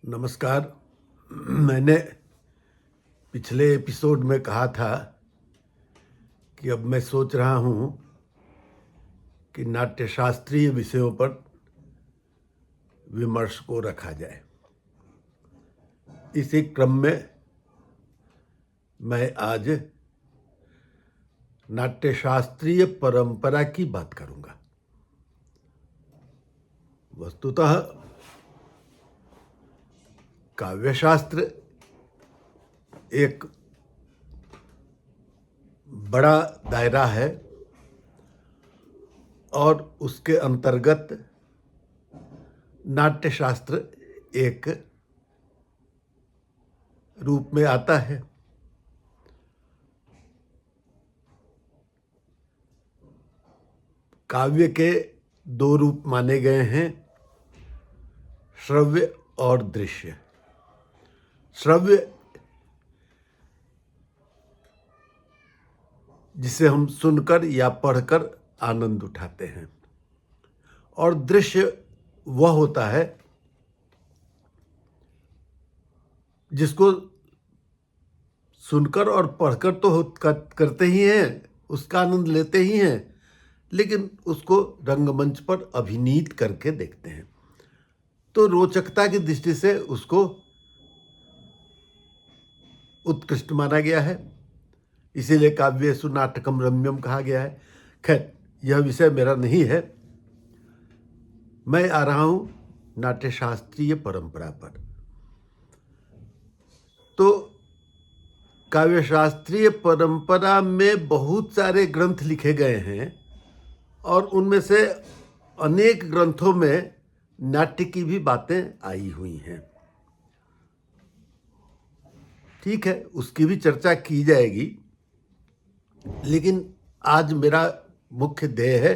नमस्कार। मैंने पिछले एपिसोड में कहा था कि अब मैं सोच रहा हूँ कि नाट्यशास्त्रीय विषयों पर विमर्श को रखा जाए। इसी क्रम में मैं आज नाट्यशास्त्रीय परंपरा की बात करूँगा। वस्तुतः काव्यशास्त्र एक बड़ा दायरा है और उसके अंतर्गत नाट्यशास्त्र एक रूप में आता है। काव्य के दो रूप माने गए हैं, श्रव्य और दृश्य। श्रव्य जिसे हम सुनकर या पढ़कर आनंद उठाते हैं, और दृश्य वह होता है जिसको सुनकर और पढ़कर तो करते ही हैं, उसका आनंद लेते ही हैं, लेकिन उसको रंगमंच पर अभिनीत करके देखते हैं। तो रोचकता की दृष्टि से उसको उत्कृष्ट माना गया है, इसीलिए काव्येषु नाटकम रम्यम कहा गया है। खैर, यह विषय मेरा नहीं है। मैं आ रहा हूँ नाट्यशास्त्रीय परंपरा पर। तो काव्यशास्त्रीय परंपरा में बहुत सारे ग्रंथ लिखे गए हैं और उनमें से अनेक ग्रंथों में नाट्य की भी बातें आई हुई हैं। ठीक है, उसकी भी चर्चा की जाएगी, लेकिन आज मेरा मुख्य ध्येय है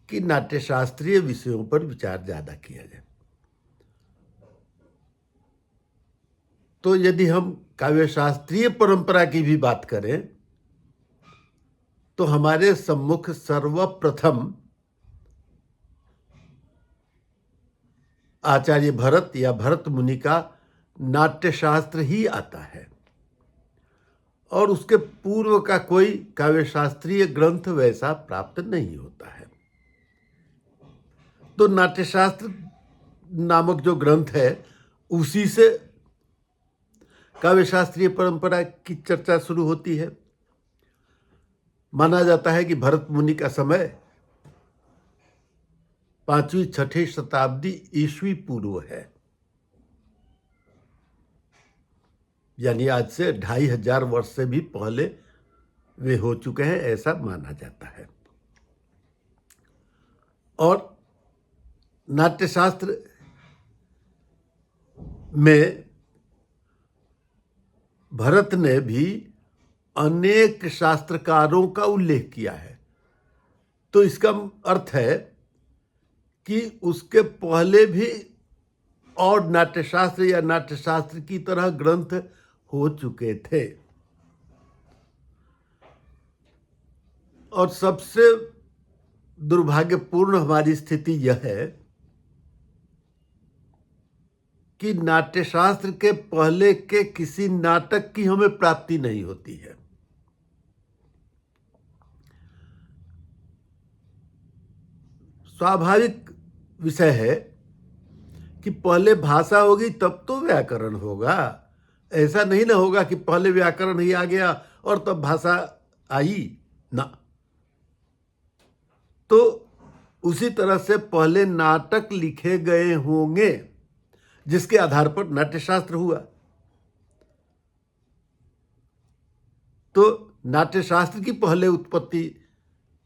कि नाट्यशास्त्रीय विषयों पर विचार ज़्यादा किया जाए। तो यदि हम काव्यशास्त्रीय परंपरा की भी बात करें तो हमारे सम्मुख सर्वप्रथम आचार्य भरत या भरत मुनि का नाट्यशास्त्र ही आता है, और उसके पूर्व का कोई काव्यशास्त्रीय ग्रंथ वैसा प्राप्त नहीं होता है। तो नाट्यशास्त्र नामक जो ग्रंथ है, उसी से काव्यशास्त्रीय परंपरा की चर्चा शुरू होती है। माना जाता है कि भरत मुनि का समय 5वीं-6वीं शताब्दी ईस्वी पूर्व है, यानी आज से 2500 वर्ष से भी पहले वे हो चुके हैं, ऐसा माना जाता है। और नाट्यशास्त्र में भरत ने भी अनेक शास्त्रकारों का उल्लेख किया है। तो इसका अर्थ है कि उसके पहले भी और नाट्यशास्त्र या नाट्यशास्त्र की तरह ग्रंथ हो चुके थे। और सबसे दुर्भाग्यपूर्ण हमारी स्थिति यह है कि नाट्यशास्त्र के पहले के किसी नाटक की हमें प्राप्ति नहीं होती है। स्वाभाविक विषय है कि पहले भाषा होगी तब तो व्याकरण होगा। ऐसा नहीं ना होगा कि पहले व्याकरण ही आ गया और तब भाषा आई ना। तो उसी तरह से पहले नाटक लिखे गए होंगे जिसके आधार पर नाट्यशास्त्र हुआ। तो नाट्यशास्त्र की पहले उत्पत्ति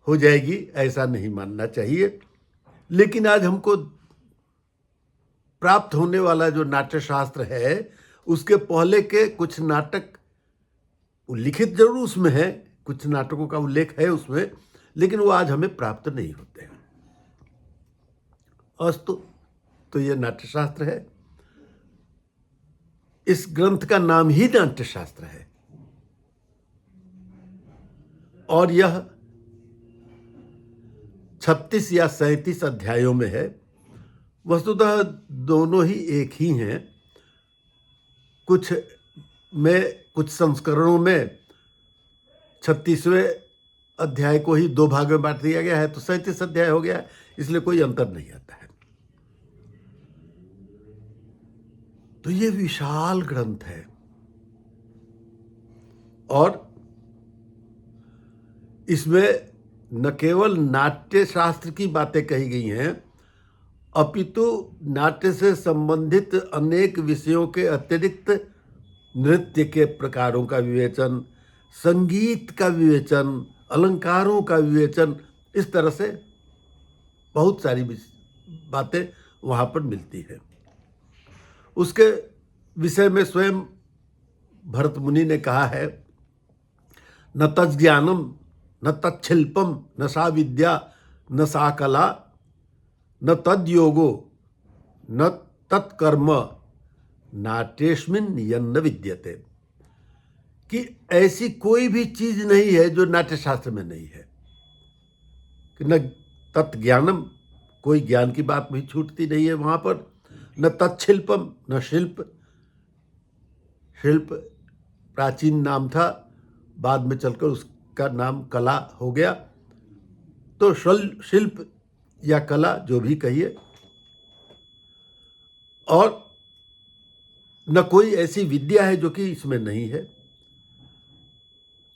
हो जाएगी ऐसा नहीं मानना चाहिए। लेकिन आज हमको प्राप्त होने वाला जो नाट्यशास्त्र है, उसके पहले के कुछ नाटक लिखित जरूर उसमें है, कुछ नाटकों का उल्लेख है उसमें, लेकिन वो आज हमें प्राप्त नहीं होते हैं। अस्तु, तो ये नाट्यशास्त्र है। इस ग्रंथ का नाम ही नाट्यशास्त्र है और यह 36 या 37 अध्यायों में है वस्तुतः दोनों ही एक ही हैं। कुछ संस्करणों में 36वें अध्याय को ही 2 भाग में बांट दिया गया है, तो 37 अध्याय हो गया है, इसलिए कोई अंतर नहीं आता है। तो ये विशाल ग्रंथ है और इसमें न केवल नाट्य शास्त्र की बातें कही गई हैं, अपितु नाट्य से संबंधित अनेक विषयों के अतिरिक्त नृत्य के प्रकारों का विवेचन, संगीत का विवेचन, अलंकारों का विवेचन, इस तरह से बहुत सारी बातें वहाँ पर मिलती हैं। उसके विषय में स्वयं भरत मुनि ने कहा है, न तज्ज्ञानम न तच्छिल्पम न सा विद्या न सा कला न तद्योगो न तत्कर्म नाट्येस्मिन् यन्न विद्यते, कि ऐसी कोई भी चीज नहीं है जो नाट्य शास्त्र में नहीं है। कि न तत्ज्ञानम, कोई ज्ञान की बात भी छूटती नहीं है वहां पर, न तत्शिल्पम, न शिल्प प्राचीन नाम था, बाद में चलकर उसका नाम कला हो गया। तो शिल्प या कला जो भी कहिए, और न कोई ऐसी विद्या है जो कि इसमें नहीं है,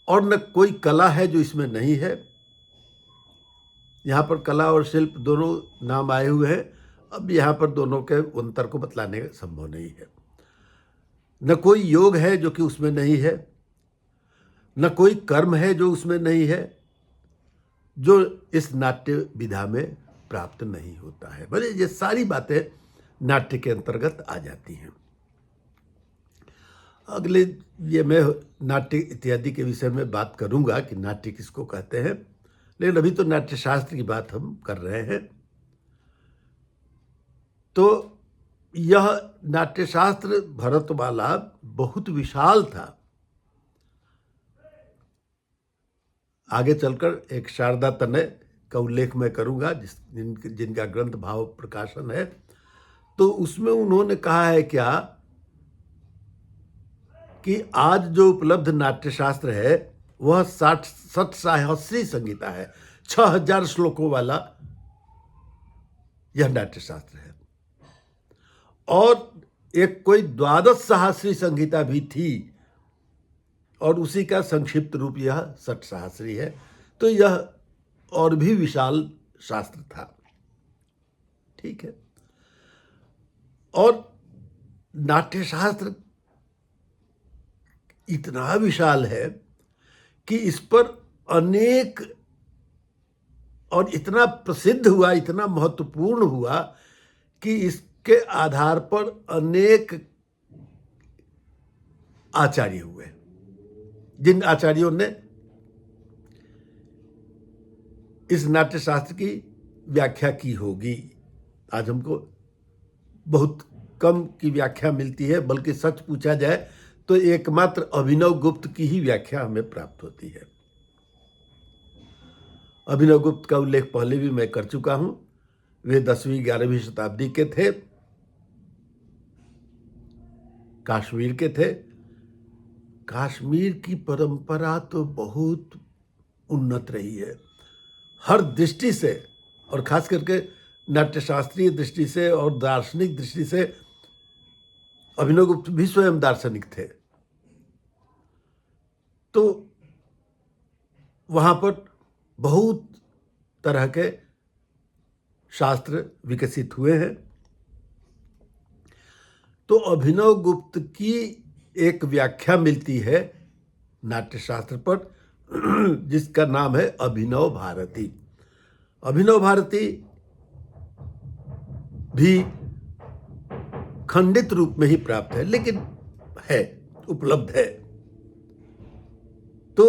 और न कोई कला है जो इसमें नहीं है। यहाँ पर कला और शिल्प दोनों नाम आए हुए हैं। अब यहाँ पर दोनों के अंतर को बतलाने का संभव नहीं है। न कोई योग है जो कि उसमें नहीं है, न कोई कर्म है जो उसमें नहीं है, जो इस नाट्य विधा में प्राप्त नहीं होता है। भले ये सारी बातें नाट्य के अंतर्गत आ जाती हैं। अगले ये मैं नाट्य इत्यादि के विषय में बात करूंगा कि नाट्य किसको कहते हैं, लेकिन अभी तो नाट्य शास्त्र की बात हम कर रहे हैं। तो यह नाट्यशास्त्र भरतवाला बहुत विशाल था। आगे चलकर एक शारदा तनय का उल्लेख मैं करूंगा, जिनका ग्रंथ भाव प्रकाशन है। तो उसमें उन्होंने कहा है क्या कि आज जो उपलब्ध नाट्यशास्त्र है वह 60 सहस्री संहिता है, 6000 श्लोकों वाला यह नाट्यशास्त्र है। और एक कोई 12 सहस्री संहिता भी थी, और उसी का संक्षिप्त रूप यह 60 सहस्री है। तो यह और भी विशाल शास्त्र था। ठीक है। और नाट्यशास्त्र इतना विशाल है कि इस पर अनेक, और इतना प्रसिद्ध हुआ, इतना महत्वपूर्ण हुआ कि इसके आधार पर अनेक आचार्य हुए, जिन आचार्यों ने इस नाट्यशास्त्र की व्याख्या की होगी। आज हमको बहुत कम की व्याख्या मिलती है, बल्कि सच पूछा जाए तो एकमात्र अभिनव गुप्त की ही व्याख्या हमें प्राप्त होती है। अभिनव गुप्त का उल्लेख पहले भी मैं कर चुका हूं। वे 10वीं 11वीं शताब्दी के थे, कश्मीर के थे। कश्मीर की परंपरा तो बहुत उन्नत रही है हर दृष्टि से, और खास करके नाट्यशास्त्रीय दृष्टि से और दार्शनिक दृष्टि से। अभिनव गुप्त भी स्वयं दार्शनिक थे। तो वहां पर बहुत तरह के शास्त्र विकसित हुए हैं। तो अभिनव गुप्त की एक व्याख्या मिलती है नाट्यशास्त्र पर, जिसका नाम है अभिनव भारती। अभिनव भारती भी खंडित रूप में ही प्राप्त है, लेकिन है, उपलब्ध है। तो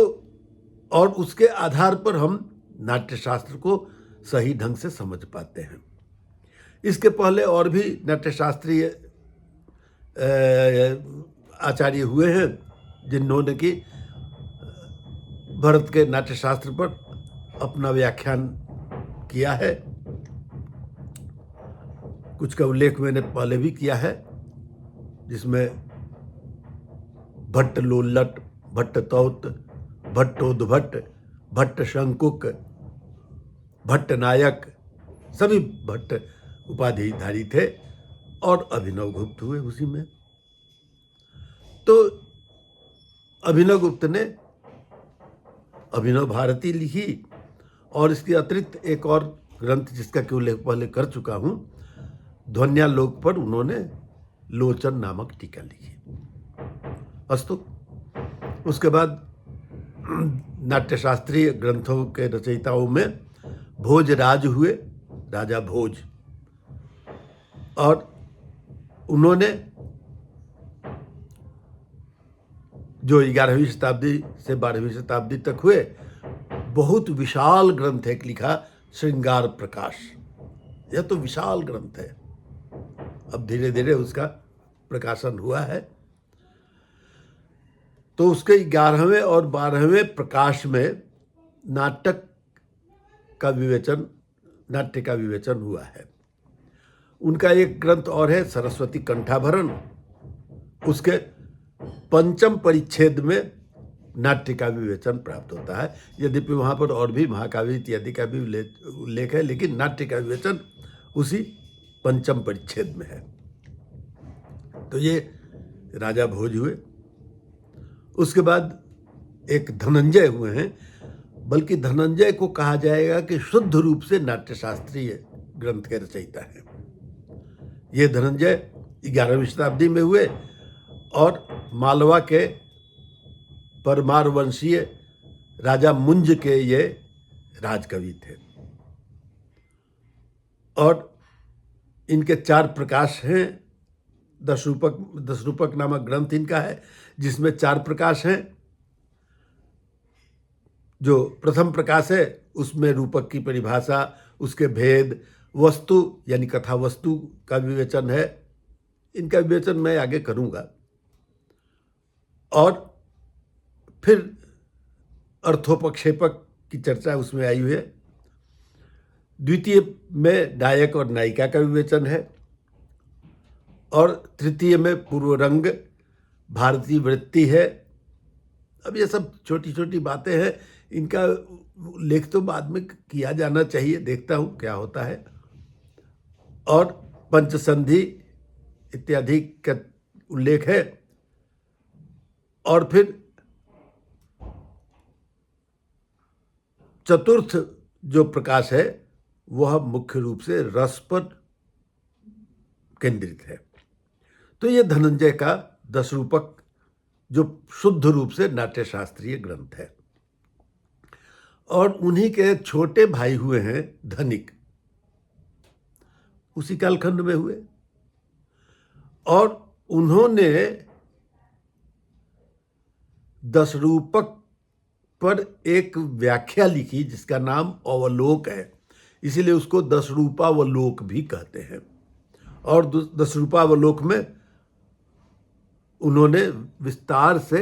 और उसके आधार पर हम नाट्यशास्त्र को सही ढंग से समझ पाते हैं। इसके पहले और भी नाट्यशास्त्रीय आचार्य हुए हैं, जिन्होंने कि भरत के नाट्यशास्त्र पर अपना व्याख्यान किया है। कुछ का उल्लेख मैंने पहले भी किया है, जिसमें भट्ट लोल्लट, भट्ट तौत, भट्टोद्भट, भट्ट शंकुक, भट्ट नायक, सभी भट्ट उपाधिधारी थे और अभिनव गुप्त हुए उसी में। तो अभिनव गुप्त ने अभिनव भारती लिखी और इसके अतिरिक्त एक और ग्रंथ जिसका कि उल्लेख पहले कर चुका हूँ, ध्वन्यालोक पर उन्होंने लोचन नामक टीका लिखी। अस्तु, उसके बाद नाट्यशास्त्रीय ग्रंथों के रचयिताओं में भोजराज हुए, राजा भोज, और उन्होंने जो 11वीं शताब्दी से 12वीं शताब्दी तक हुए, बहुत विशाल ग्रंथ एक लिखा, श्रृंगार प्रकाश। यह तो विशाल ग्रंथ है, अब धीरे धीरे उसका प्रकाशन हुआ है। तो उसके 11वें और 12वें प्रकाश में नाट्य का विवेचन हुआ है। उनका एक ग्रंथ और है, सरस्वती कंठाभरण। उसके 5म परिच्छेद में नाट्य का विवेचन प्राप्त होता है, यद्यपि वहाँ पर और भी महाकाव्य इत्यादि का भी उल्लेख है, लेकिन नाट्य का विवेचन उसी 5म परिच्छेद में है। तो ये राजा भोज हुए। उसके बाद एक धनंजय हुए हैं, बल्कि धनंजय को कहा जाएगा कि शुद्ध रूप से नाट्यशास्त्रीय ग्रंथ के रचयिता हैं। ये धनंजय 11वीं शताब्दी में हुए और मालवा के परमार वंशीय राजा मुंज के ये राजकवि थे। और इनके 4 प्रकाश हैं। 10 रूपक नामक ग्रंथ इनका है, जिसमें 4 प्रकाश हैं। जो प्रथम प्रकाश है उसमें रूपक की परिभाषा, उसके भेद, वस्तु यानी कथा वस्तु का विवेचन है। इनका विवेचन मैं आगे करूंगा। और फिर अर्थोपक्षेपक की चर्चा उसमें आई हुई है। द्वितीय में नायक और नायिका का विवेचन है, और तृतीय में पूर्वरंग, भारतीय वृत्ति है। अब ये सब छोटी छोटी बातें हैं, इनका उल्लेख तो बाद में किया जाना चाहिए, देखता हूँ क्या होता है। और पंचसंधि इत्यादि का उल्लेख है। और फिर चतुर्थ जो प्रकाश है वह मुख्य रूप से रस पर केंद्रित है। तो ये धनंजय का 10 रूपक जो शुद्ध रूप से नाट्यशास्त्रीय ग्रंथ है। और उन्हीं के छोटे भाई हुए हैं धनिक, उसी कालखंड में हुए, और उन्होंने 10 रूपक पर एक व्याख्या लिखी जिसका नाम अवलोक है, इसीलिए उसको 10 रूपावलोक भी कहते हैं। और 10 रूपावलोक में उन्होंने विस्तार से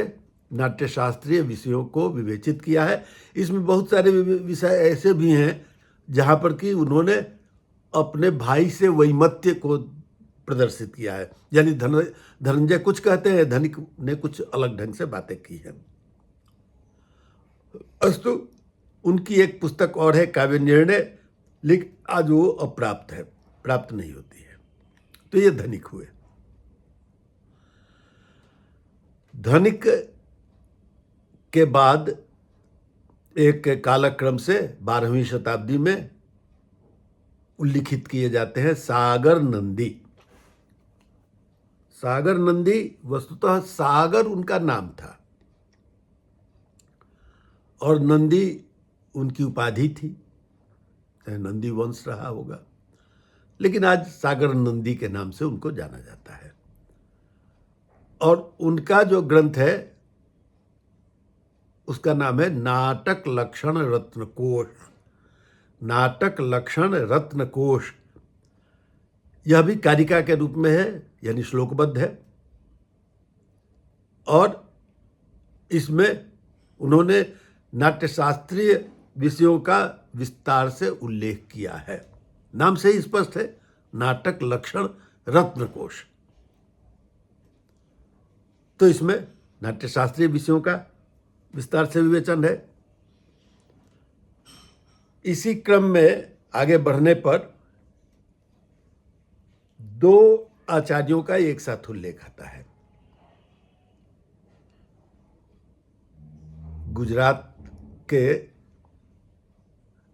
नाट्यशास्त्रीय विषयों को विवेचित किया है। इसमें बहुत सारे विषय ऐसे भी हैं जहाँ पर कि उन्होंने अपने भाई से वैमत्य को प्रदर्शित किया है। यानी धनंजय कुछ कहते हैं, धनिक ने कुछ अलग ढंग से बातें की हैं। अस्तु, उनकी एक पुस्तक और है काव्य निर्णय, लेकिन आज वो अप्राप्त है, प्राप्त नहीं होती है। तो ये धनिक हुए। धनिक के बाद एक कालक्रम से 12वीं शताब्दी में उल्लिखित किए जाते हैं सागर नंदी। सागर नंदी वस्तुतः सागर उनका नाम था और नंदी उनकी उपाधि थी, चाहे नंदी वंश रहा होगा, लेकिन आज सागर नंदी के नाम से उनको जाना जाता है। और उनका जो ग्रंथ है उसका नाम है नाटक लक्षण रत्नकोश। नाटक लक्षण रत्नकोश, यह भी कारिका के रूप में है, यानी श्लोकबद्ध है। और इसमें उन्होंने नाट्यशास्त्रीय विषयों का विस्तार से उल्लेख किया है। नाम से ही स्पष्ट है, नाटक लक्षण रत्नकोश। तो इसमें नाट्यशास्त्रीय विषयों का विस्तार से विवेचन है। इसी क्रम में आगे बढ़ने पर दो आचार्यों का एक साथ उल्लेख आता है। गुजरात के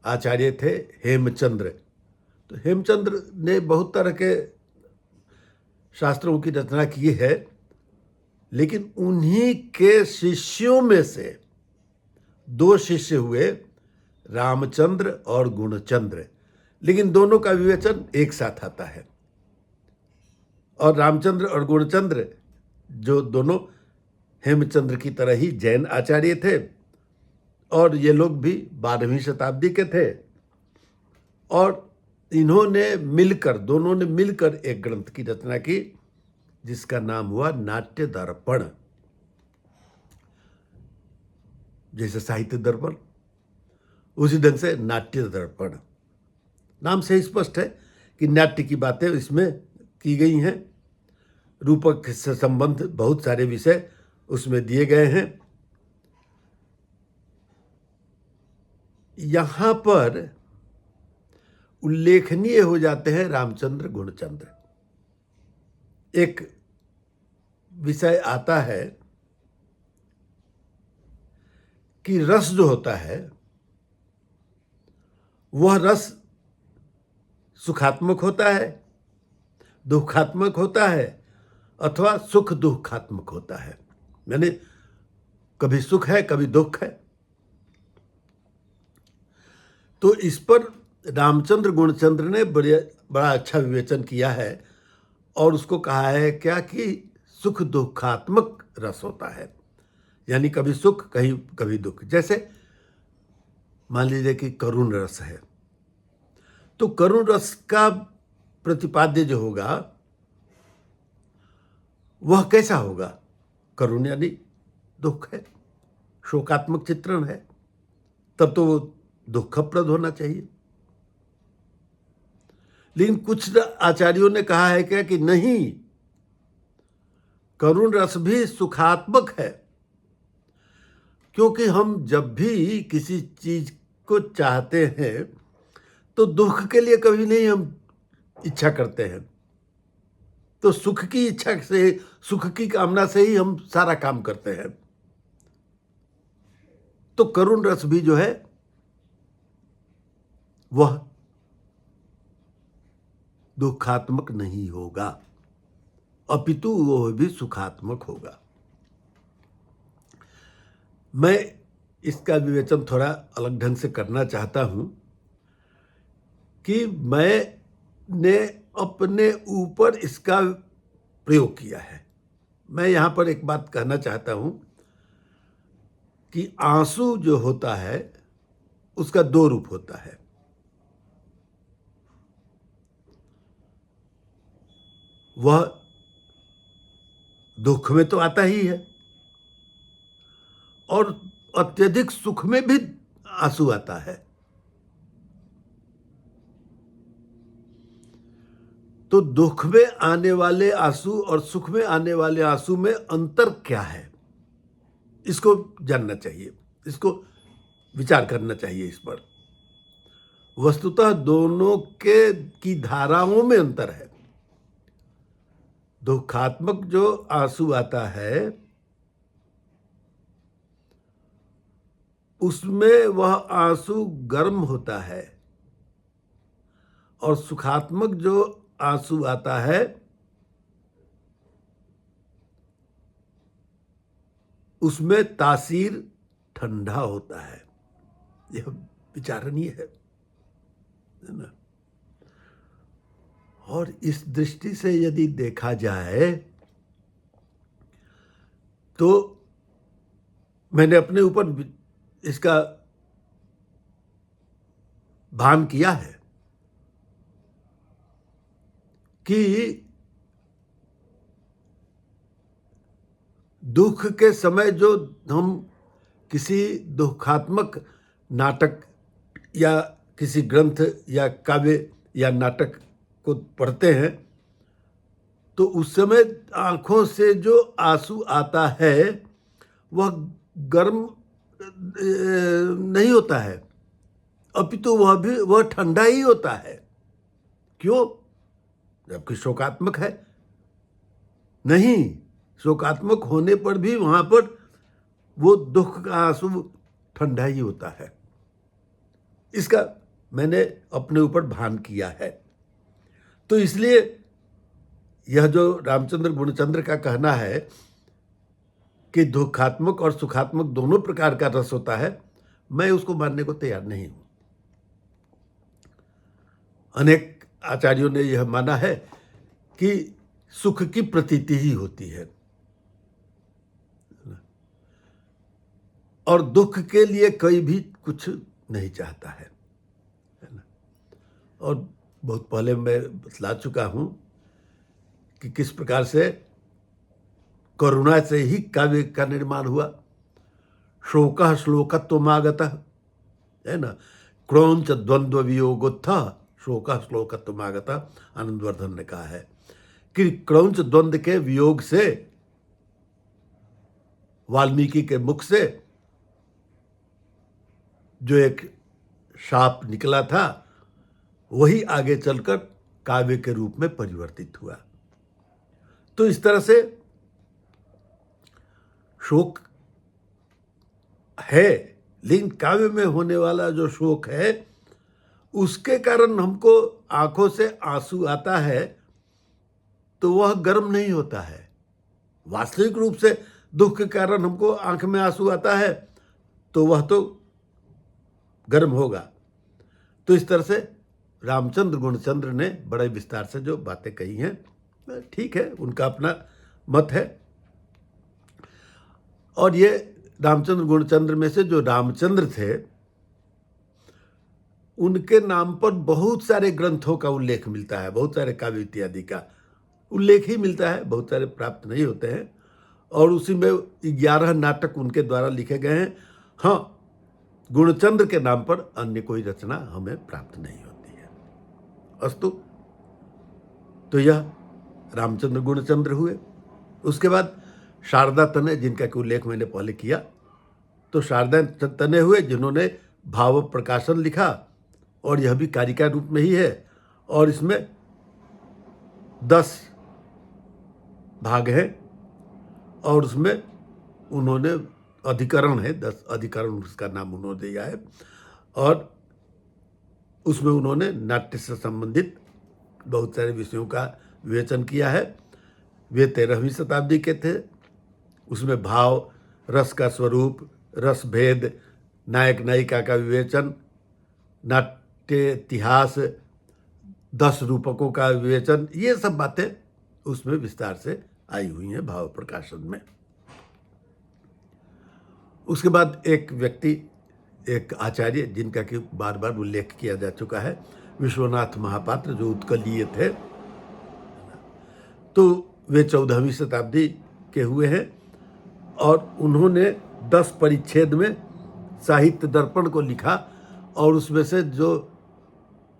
आचार्य थे हेमचंद्र। तो हेमचंद्र ने बहुत तरह के शास्त्रों की रचना की है, लेकिन उन्हीं के शिष्यों में से दो शिष्य हुए, रामचंद्र और गुणचंद्र। लेकिन दोनों का विवेचन एक साथ आता है। और रामचंद्र और गुणचंद्र जो दोनों हेमचंद्र की तरह ही जैन आचार्य थे, और ये लोग भी 12वीं शताब्दी के थे। और इन्होंने मिलकर, दोनों ने मिलकर एक ग्रंथ की रचना की जिसका नाम हुआ नाट्य दर्पण। जैसे साहित्य दर्पण, उसी ढंग से नाट्य दर्पण। नाम से स्पष्ट है कि नाट्य की बातें इसमें की गई हैं। रूपक से संबंध बहुत सारे विषय उसमें दिए गए हैं। यहां पर उल्लेखनीय हो जाते हैं रामचंद्र गुणचंद्र। एक विषय आता है कि रस जो होता है वह रस सुखात्मक होता है, दुखात्मक होता है, अथवा सुख दुखात्मक होता है। यानी कभी सुख है, कभी दुख है। तो इस पर रामचंद्र गुणचंद्र ने बड़ा अच्छा विवेचन किया है और उसको कहा है क्या कि सुख दुखात्मक रस होता है, यानी कभी सुख कभी दुख। जैसे मान लीजिए कि करुण रस है, तो करुण रस का प्रतिपाद्य जो होगा वह कैसा होगा? करुण यानी दुख है, शोकात्मक चित्रण है, तब तो वो दुखप्रद होना चाहिए। लेकिन कुछ आचार्यों ने कहा है क्या कि नहीं, करुण रस भी सुखात्मक है, क्योंकि हम जब भी किसी चीज को चाहते हैं तो दुख के लिए कभी नहीं हम इच्छा करते हैं। तो सुख की इच्छा से, सुख की कामना से ही हम सारा काम करते हैं। तो करुण रस भी जो है वह दुखात्मक नहीं होगा, अपितु वह भी सुखात्मक होगा। मैं इसका विवेचन थोड़ा अलग ढंग से करना चाहता हूं कि मैंने अपने ऊपर इसका प्रयोग किया है। मैं यहां पर एक बात कहना चाहता हूं कि आंसू जो होता है उसका दो रूप होता है। वह दुख में तो आता ही है और अत्यधिक सुख में भी आंसू आता है। तो दुख में आने वाले आंसू और सुख में आने वाले आंसू में अंतर क्या है, इसको जानना चाहिए, इसको विचार करना चाहिए इस पर। वस्तुतः दोनों की धाराओं में अंतर है। दुखात्मक जो आंसू आता है उसमें वह आंसू गर्म होता है, और सुखात्मक जो आंसू आता है उसमें तासीर ठंडा होता है। यह विचारणीय है ना। और इस दृष्टि से यदि देखा जाए तो मैंने अपने ऊपर इसका भान किया है कि दुख के समय जो हम किसी दुखात्मक नाटक या किसी ग्रंथ या काव्य या नाटक को पढ़ते हैं तो उस समय आंखों से जो आंसू आता है वह गर्म नहीं होता है, अपितु वह ठंडा ही होता है। क्यों? जबकि शोकात्मक है। नहीं, शोकात्मक होने पर भी वहां पर वो दुख का आंसू ठंडा ही होता है। इसका मैंने अपने ऊपर भान किया है। तो इसलिए यह जो रामचंद्र गुणचंद्र का कहना है कि दुखात्मक और सुखात्मक दोनों प्रकार का रस होता है, मैं उसको मानने को तैयार नहीं हूं। अनेक आचार्यों ने यह माना है कि सुख की प्रतीति ही होती है और दुख के लिए कोई भी कुछ नहीं चाहता है ना। और बहुत पहले मैं बतला चुका हूं कि किस प्रकार से करुणा से ही काव्य का निर्माण हुआ। शोकः श्लोकत्वमागतः, है ना। क्रौंच द्वंद्व वियोगोत्थः शोकः श्लोकत्वमागतः, आनंदवर्धन ने कहा है कि क्रौंच द्वंद्व के वियोग से, वाल्मीकि के मुख से जो एक शाप निकला था वही आगे चलकर काव्य के रूप में परिवर्तित हुआ। तो इस तरह से शोक है, लेकिन काव्य में होने वाला जो शोक है उसके कारण हमको आंखों से आंसू आता है तो वह गर्म नहीं होता है। वास्तविक रूप से दुख के कारण हमको आंख में आंसू आता है तो वह तो गर्म होगा। तो इस तरह से रामचंद्र गुणचंद्र ने बड़े विस्तार से जो बातें कही हैं, ठीक है, उनका अपना मत है। और ये रामचंद्र गुणचंद्र में से जो रामचंद्र थे उनके नाम पर बहुत सारे ग्रंथों का उल्लेख मिलता है, बहुत सारे काव्य इत्यादि का उल्लेख ही मिलता है, बहुत सारे प्राप्त नहीं होते हैं। और उसी में 11 नाटक उनके द्वारा लिखे गए हैं। हाँ, गुणचंद्र के नाम पर अन्य कोई रचना हमें प्राप्त नहीं होती है। अस्तु, तो यह रामचंद्र गुणचंद्र हुए। उसके बाद शारदा तनय, जिनका कि उल्लेख मैंने पहले किया, तो शारदा तनय हुए जिन्होंने भाव प्रकाशन लिखा और यह भी कारिका रूप में ही है और इसमें 10 भाग हैं और उसमें उन्होंने अधिकरण है, 10 अधिकरण उसका नाम उन्होंने दिया है और उसमें उन्होंने नाट्य से संबंधित बहुत सारे विषयों का विवेचन किया है। वे 13वीं शताब्दी के थे। उसमें भाव, रस का स्वरूप, रस भेद, नायक नायिका का विवेचन, नाट्य इतिहास, 10 रूपकों का विवेचन, ये सब बातें उसमें विस्तार से आई हुई हैं भाव प्रकाशन में। उसके बाद एक व्यक्ति, एक आचार्य जिनका कि बार बार उल्लेख किया जा चुका है, विश्वनाथ महापात्र, जो उत्कलीय थे। तो वे 14वीं शताब्दी के हुए हैं और उन्होंने 10 परिच्छेद में साहित्य दर्पण को लिखा और उसमें से जो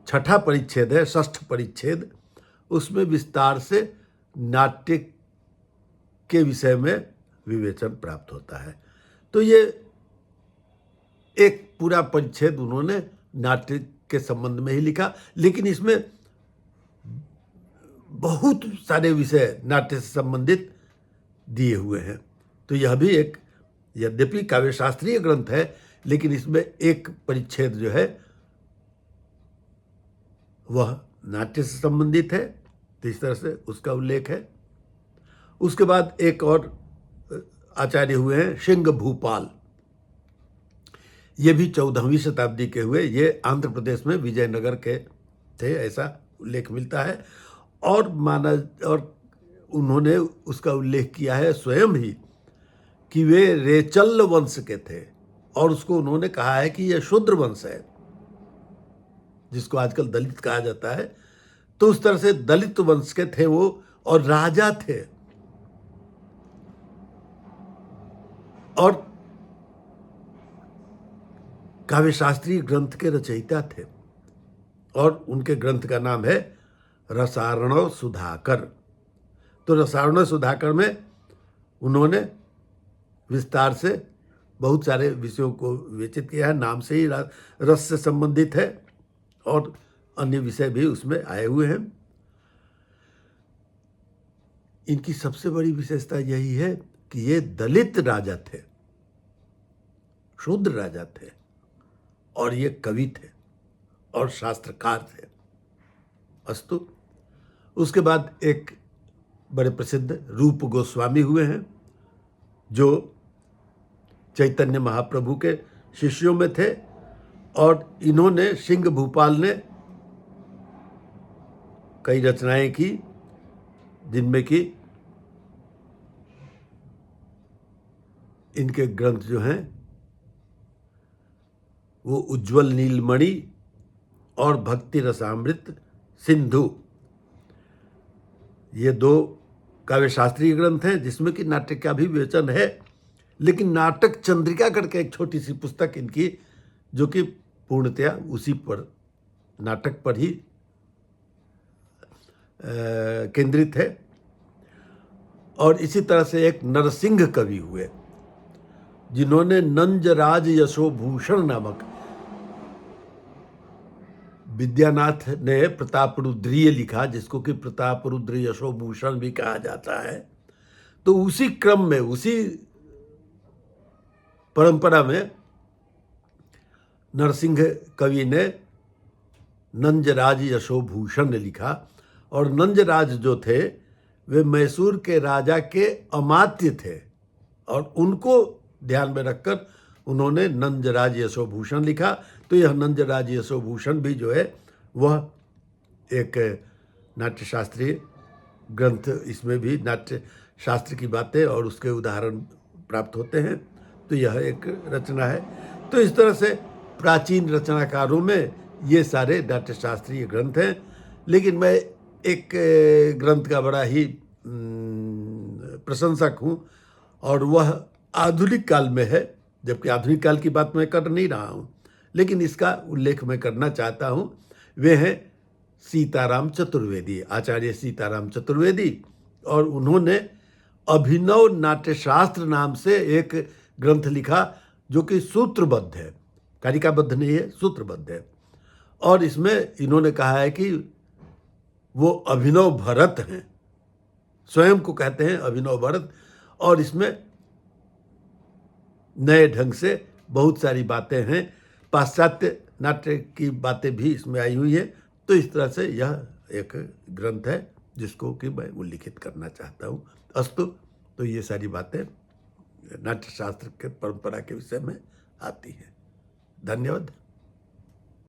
6ठा परिच्छेद है, 6ठ परिच्छेद, उसमें विस्तार से नाट्य के विषय में विवेचन प्राप्त होता है। तो ये एक पूरा परिच्छेद उन्होंने नाट्य के संबंध में ही लिखा, लेकिन इसमें बहुत सारे विषय नाट्य से संबंधित दिए हुए हैं। तो यह भी एक, यद्यपि काव्यशास्त्रीय ग्रंथ है, लेकिन इसमें एक परिच्छेद जो है वह नाट्य से संबंधित है। तो इस तरह से उसका उल्लेख है। उसके बाद एक और आचार्य हुए हैं सिंह भूपाल। ये भी 14वीं शताब्दी के हुए। ये आंध्र प्रदेश में विजयनगर के थे, ऐसा उल्लेख मिलता है। और उन्होंने उसका उल्लेख किया है स्वयं ही कि वे रेचल वंश के थे और उसको उन्होंने कहा है कि यह शूद्र वंश है, जिसको आजकल दलित कहा जाता है। तो उस तरह से दलित वंश के थे वो और राजा थे और काव्यशास्त्रीय ग्रंथ के रचयिता थे और उनके ग्रंथ का नाम है रसार्णव सुधाकर। तो रसार्णव सुधाकर में उन्होंने विस्तार से बहुत सारे विषयों को विवेचित किया है। नाम से ही रस से संबंधित है और अन्य विषय भी उसमें आए हुए हैं। इनकी सबसे बड़ी विशेषता यही है कि ये दलित राजा थे, शूद्र राजा थे, और ये कवि थे और शास्त्रकार थे। अस्तु, उसके बाद एक बड़े प्रसिद्ध रूप गोस्वामी हुए हैं, जो चैतन्य महाप्रभु के शिष्यों में थे, और इन्होंने सिंह भूपाल ने कई रचनाएं की, जिनमें कि इनके ग्रंथ जो हैं वो उज्ज्वल नीलमणि और भक्ति रसामृत सिंधु, ये दो काव्य शास्त्रीय ग्रंथ हैं, जिसमें कि नाटक का भी विवेचन है। लेकिन नाटक चंद्रिका करके एक छोटी सी पुस्तक इनकी, जो कि पूर्णतया उसी पर, नाटक पर ही केंद्रित है। और इसी तरह से एक नरसिंह कवि हुए, जिन्होंने नंजराज यशोभूषण नामक, विद्यानाथ ने प्रतापरुद्रीय लिखा, जिसको कि प्रतापरुद्र यशोभूषण भी कहा जाता है। तो उसी क्रम में, उसी परंपरा में नरसिंह कवि ने नंजराज यशोभूषण लिखा। और नंजराज जो थे वे मैसूर के राजा के अमात्य थे, और उनको ध्यान में रखकर उन्होंने नंजराज यशोभूषण लिखा। तो यह नंजराज यशोभूषण भी जो है वह एक नाट्यशास्त्रीय ग्रंथ, इसमें भी नाट्य शास्त्र की बातें और उसके उदाहरण प्राप्त होते हैं। तो यह एक रचना है। तो इस तरह से प्राचीन रचनाकारों में ये सारे नाट्यशास्त्रीय ग्रंथ हैं। लेकिन मैं एक ग्रंथ का बड़ा ही प्रशंसक हूँ, और वह आधुनिक काल में है, जबकि आधुनिक काल की बात मैं कर नहीं रहा हूँ, लेकिन इसका उल्लेख मैं करना चाहता हूँ। वे हैं सीताराम चतुर्वेदी, आचार्य सीताराम चतुर्वेदी। और उन्होंने अभिनव नाट्यशास्त्र नाम से एक ग्रंथ लिखा, जो कि सूत्रबद्ध है, कारिकाबद्ध नहीं है, सूत्रबद्ध है। और इसमें इन्होंने कहा है कि वो अभिनव भरत हैं, स्वयं को कहते हैं अभिनव भरत। और इसमें नए ढंग से बहुत सारी बातें हैं, पाश्चात्य नाट्य की बातें भी इसमें आई हुई है। तो इस तरह से यह एक ग्रंथ है जिसको कि मैं उल्लिखित करना चाहता हूँ। अस्तु, तो ये सारी बातें नाट्यशास्त्र के परंपरा के विषय में आती हैं। धन्यवाद।